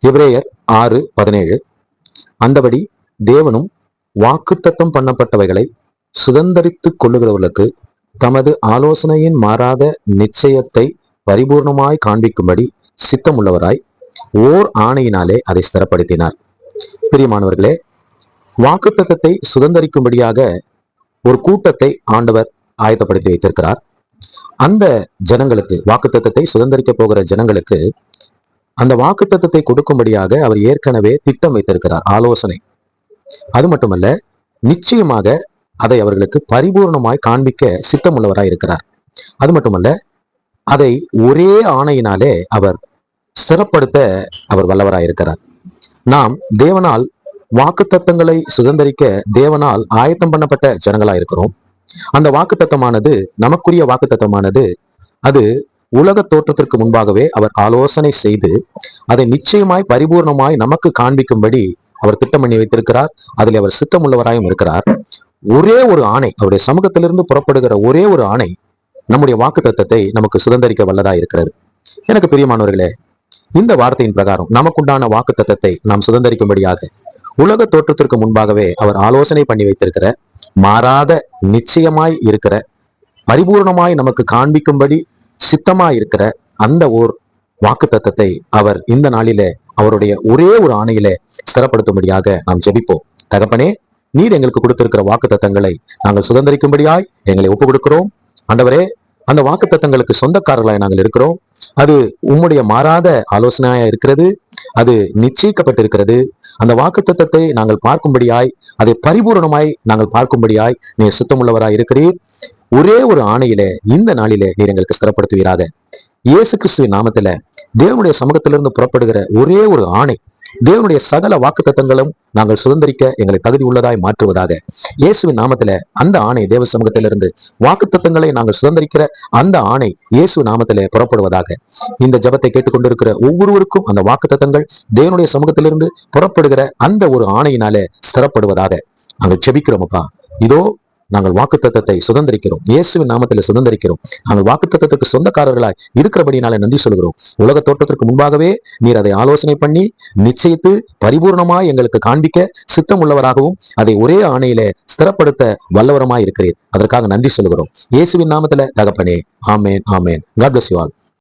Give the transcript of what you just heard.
எபிரேயர் 6:17. அந்தபடி தேவனும் வாக்குத்தத்தம் பண்ணப்பட்டவைகளை சுதந்தரித்துக் கொள்ளுகிறவர்களுக்கு தமது ஆலோசனையின் மாறாத நிச்சயத்தை பரிபூர்ணமாய் காண்பிக்கும்படி சித்தமுள்ளவராய் ஓர் ஆணையினாலே அதை ஸ்திரப்படுத்தினார். பிரியமானவர்களே, வாக்குத்தத்தத்தை சுதந்தரிக்கும்படியாக ஒரு கூட்டத்தை ஆண்டவர் ஆயத்தப்படுத்தி வைத்திருக்கிறார். அந்த ஜனங்களுக்கு, வாக்குத்தத்தத்தை சுதந்தரிக்க போகிற ஜனங்களுக்கு அந்த வாக்குத்தத்தத்தை கொடுக்கும்படியாக அவர் ஏற்கனவே திட்டம் வைத்திருக்கிறார், ஆலோசனை. அது மட்டுமல்ல, நிச்சயமாக அதை அவர்களுக்கு பரிபூர்ணமாய் காண்பிக்க சித்தமுள்ளவராய் இருக்கிறார். அது மட்டுமல்ல, அதை ஒரே ஆணையினாலே அவர் ஸ்திரப்படுத்த அவர் வல்லவராயிருக்கிறார். நாம் தேவனால் வாக்குத்தத்தங்களை சுதந்தரிக்க தேவனால் ஆயத்தம் பண்ணப்பட்ட ஜனங்களா இருக்கிறோம். அந்த வாக்குத்தத்தமானது, நமக்குரிய வாக்குத்தத்தமானது, அது உலக தோற்றத்திற்கு முன்பாகவே அவர் ஆலோசனை செய்து அதை நிச்சயமாய் பரிபூர்ணமாய் நமக்கு காண்பிக்கும்படி அவர் திட்டம் பண்ணி வைத்திருக்கிறார். அதில் அவர் சித்தமுள்ளவராயும் இருக்கிறார். ஒரே ஒரு ஆணை, அவருடைய சமூகத்திலிருந்து புறப்படுகிற ஒரே ஒரு ஆணை நம்முடைய வாக்குத்தத்தத்தை நமக்கு சுதந்தரிக்க வல்லதா இருக்கிறது. எனக்கு பிரியமானவர்களே, இந்த வார்த்தையின் பிரகாரம் நமக்குண்டான வாக்குத்தத்தத்தை நாம் சுதந்தரிக்கும்படியாக உலக தோற்றத்திற்கு முன்பாகவே அவர் ஆலோசனை பண்ணி வைத்திருக்கிற, மாறாத நிச்சயமாய் இருக்கிற, பரிபூர்ணமாய் நமக்கு காண்பிக்கும்படி சித்தமாய் இருக்கிற அந்த ஓர் வாக்குத்தத்தத்தை அவர் இந்த நாளிலே அவருடைய ஒரே ஒரு ஆணையிலே ஸ்திரப்படுத்தும்படியாக நாம் ஜெபிப்போம். தகப்பனே, நீர் எங்களுக்கு கொடுத்திருக்கிற வாக்குத்தத்தங்களை நாங்கள் சுதந்தரிக்கும்படியாய் எங்களை ஒப்பு கொடுக்கிறோம். ஆண்டவரே, அந்த வாக்குத்தத்தங்களுக்கு சொந்தக்காரர்களாய் நாங்கள் இருக்கிறோம். அது உம்முடைய மாறாத ஆலோசனையா இருக்கிறது. அது நிச்சயிக்கப்பட்டிருக்கிறது. அந்த வாக்குத்தத்தத்தை நாங்கள் பார்க்கும்படியாய், அதை பரிபூர்ணமாய் நாங்கள் பார்க்கும்படியாய் நீர் சுத்தமுள்ளவராய் இருக்கிறீர். ஒரே ஒரு ஆணையிலே இந்த நாளிலே நீர் எங்களுக்கு ஸ்திரப்படுத்துவீராக. இயேசு கிறிஸ்துவின் நாமத்தில தேவனுடைய சமூகத்திலிருந்து புறப்படுகிற ஒரே ஒரு ஆணை, தேவனுடைய சகல வாக்குத்தத்தங்களும் நாங்கள் சுதந்திரிக்க எங்களை தகுதி உள்ளதாய் மாற்றுவதாக. இயேசுவின் நாமத்தில அந்த ஆணை, தேவ சமூகத்திலிருந்து வாக்குத்தத்தங்களை நாங்கள் சுதந்திரிக்கிற அந்த ஆணை இயேசு நாமத்திலே புறப்படுவதாக. இந்த ஜபத்தை கேட்டுக்கொண்டிருக்கிற ஒவ்வொருவருக்கும் அந்த வாக்குத்தத்தங்கள் தேவனுடைய சமூகத்திலிருந்து புறப்படுகிற அந்த ஒரு ஆணையினாலே ஸ்திரப்படுவதாக நாங்கள் ஜெபிக்கிறோமப்பா. இதோ நாங்கள் வாக்குத்தத்தத்தை சுதந்திரிக்கிறோம், இயேசுவின் நாமத்திலே சுதந்திரிக்கிறோம். நாங்கள் வாக்குத்தத்தத்துக்கு சொந்தக்காரர்களாய் இருக்கிறபடினாலே நன்றி சொல்கிறோம். உலக தோற்றத்திற்கு முன்பாகவே நீர் அதை ஆலோசனை பண்ணி நிச்சயித்து பரிபூர்ணமாய் எங்களுக்கு காண்பிக்க சித்தம் உள்ளவராகவும் அதை ஒரே ஆணையிலே ஸ்திரப்படுத்த வல்லவரமாய் இருக்கிறீர். அதற்காக நன்றி சொல்கிறோம். இயேசுவின் நாமத்திலே தகப்பனே, ஆமேன், ஆமேன். God bless you all.